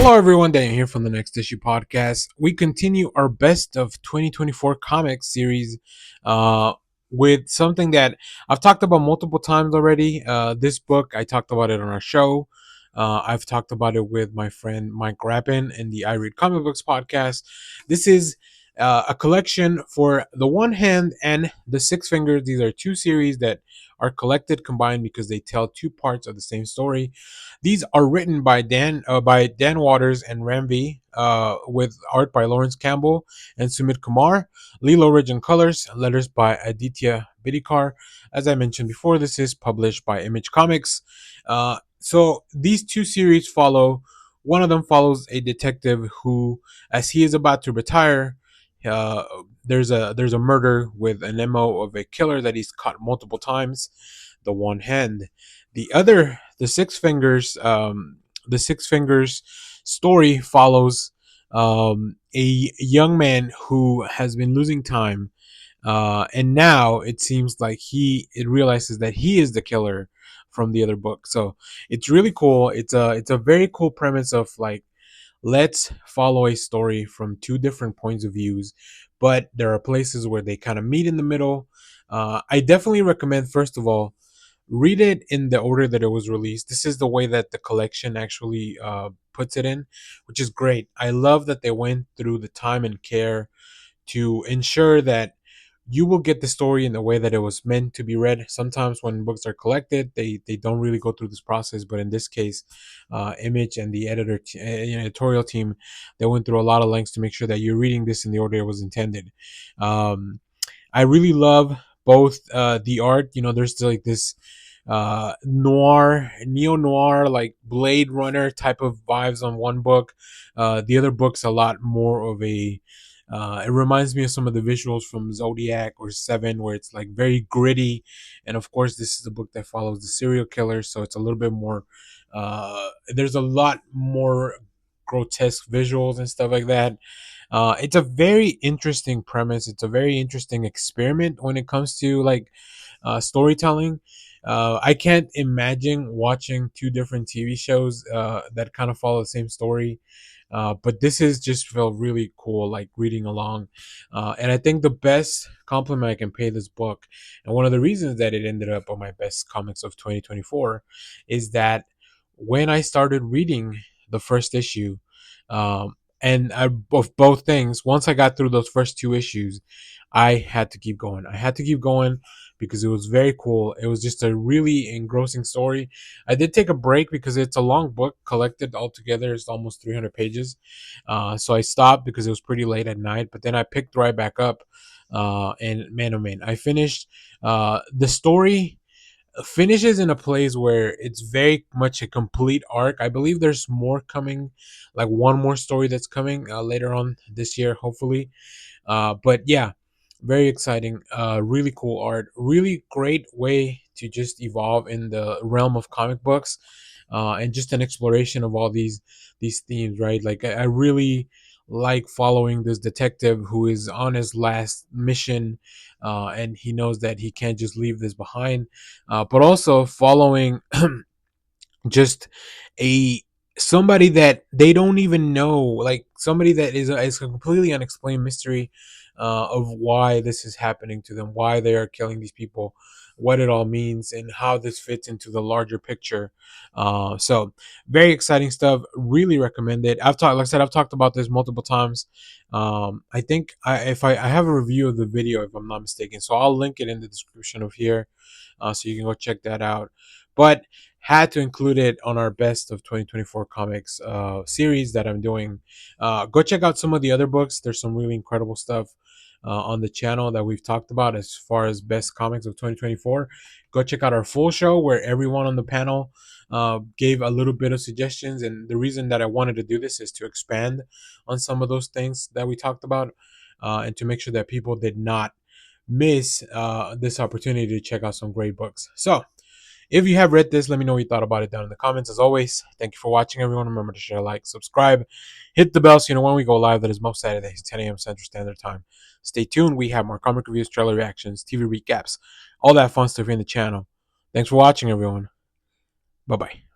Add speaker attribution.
Speaker 1: Hello, everyone. Daniel here from the Next Issue Podcast. We continue our best of 2024 comics series uh, with something that I've talked about multiple times already. This book, I talked about it on our show. I've talked about it with my friend Mike Rappin in the I Read Comic Books podcast. This is a collection for The One Hand and The Six Fingers. These are two series that are collected combined because they tell two parts of the same story. These are written by Dan Waters and Ramvi, with art by Lawrence Campbell and Sumit Kumar. Lilo Origin colors, letters by Aditya Bidikar. As I mentioned before, this is published by Image Comics. So these two series follow. One of them follows a detective who, as he is about to retire, uh, there's a murder with an MO of a killer that he's caught multiple times. The One Hand. The other, the Six Fingers story follows a young man who has been losing time, and now it seems like it realizes that he is the killer from the other book. So it's really cool. It's a very cool premise of like, let's follow a story from two different points of views, but there are places where they kind of meet in the middle. I definitely recommend, first of all, read it in the order that it was released. This is the way that the collection actually puts it in, which is great. I love that they went through the time and care to ensure that you will get the story in the way that it was meant to be read. Sometimes when books are collected, they don't really go through this process, but in this case, Image and the editorial team, they went through a lot of lengths to make sure that you're reading this in the order it was intended. Um, I really love both the art. There's like this neo noir, like Blade Runner type of vibes on one book. The other book's a lot more of a it reminds me of some of the visuals from Zodiac or Seven, where it's like very gritty. And of course, this is a book that follows the serial killer, so it's a little bit more. There's a lot more grotesque visuals and stuff like that. It's a very interesting premise. It's a very interesting experiment when it comes to like storytelling. I can't imagine watching two different TV shows that kind of follow the same story. But this is just felt really cool, like reading along. And I think the best compliment I can pay this book, and one of the reasons that it ended up on my best comics of 2024, is that when I started reading the first issue, and of both things, once I got through those first two issues, I had to keep going. I had to keep going because it was very cool. It was just a really engrossing story. I did take a break because it's a long book. Collected altogether, it's almost 300 pages. So I stopped because it was pretty late at night. But then I picked right back up. And man, oh man, I finished. The story finishes in a place where it's very much a complete arc. I believe there's more coming, like one more story that's coming later on this year, hopefully. But yeah, very exciting. Really cool art. Really great way to just evolve in the realm of comic books, and just an exploration of all these themes. Right, like I really like following this detective who is on his last mission, and he knows that he can't just leave this behind. But also following just a somebody that they don't even know, like somebody that is a completely unexplained mystery of why this is happening to them, why they are killing these people, what it all means, and how this fits into the larger picture. So very exciting stuff. Really recommend it. Like I said, I've talked about this multiple times. I think I have a review of the video, if I'm not mistaken, so I'll link it in the description of here, so you can go check that out. But had to include it on our best of 2024 comics series that I'm doing. Go check out some of the other books. There's some really incredible stuff on the channel that we've talked about as far as best comics of 2024. Go check out our full show where everyone on the panel gave a little bit of suggestions. And the reason that I wanted to do this is to expand on some of those things that we talked about, and to make sure that people did not miss this opportunity to check out some great books. So, if you have read this, let me know what you thought about it down in the comments. As always, thank you for watching, everyone. Remember to share, like, subscribe, hit the bell so you know when we go live. That is most Saturdays, 10 a.m. Central Standard Time. Stay tuned. We have more comic reviews, trailer reactions, TV recaps, all that fun stuff here in the channel. Thanks for watching, everyone. Bye bye.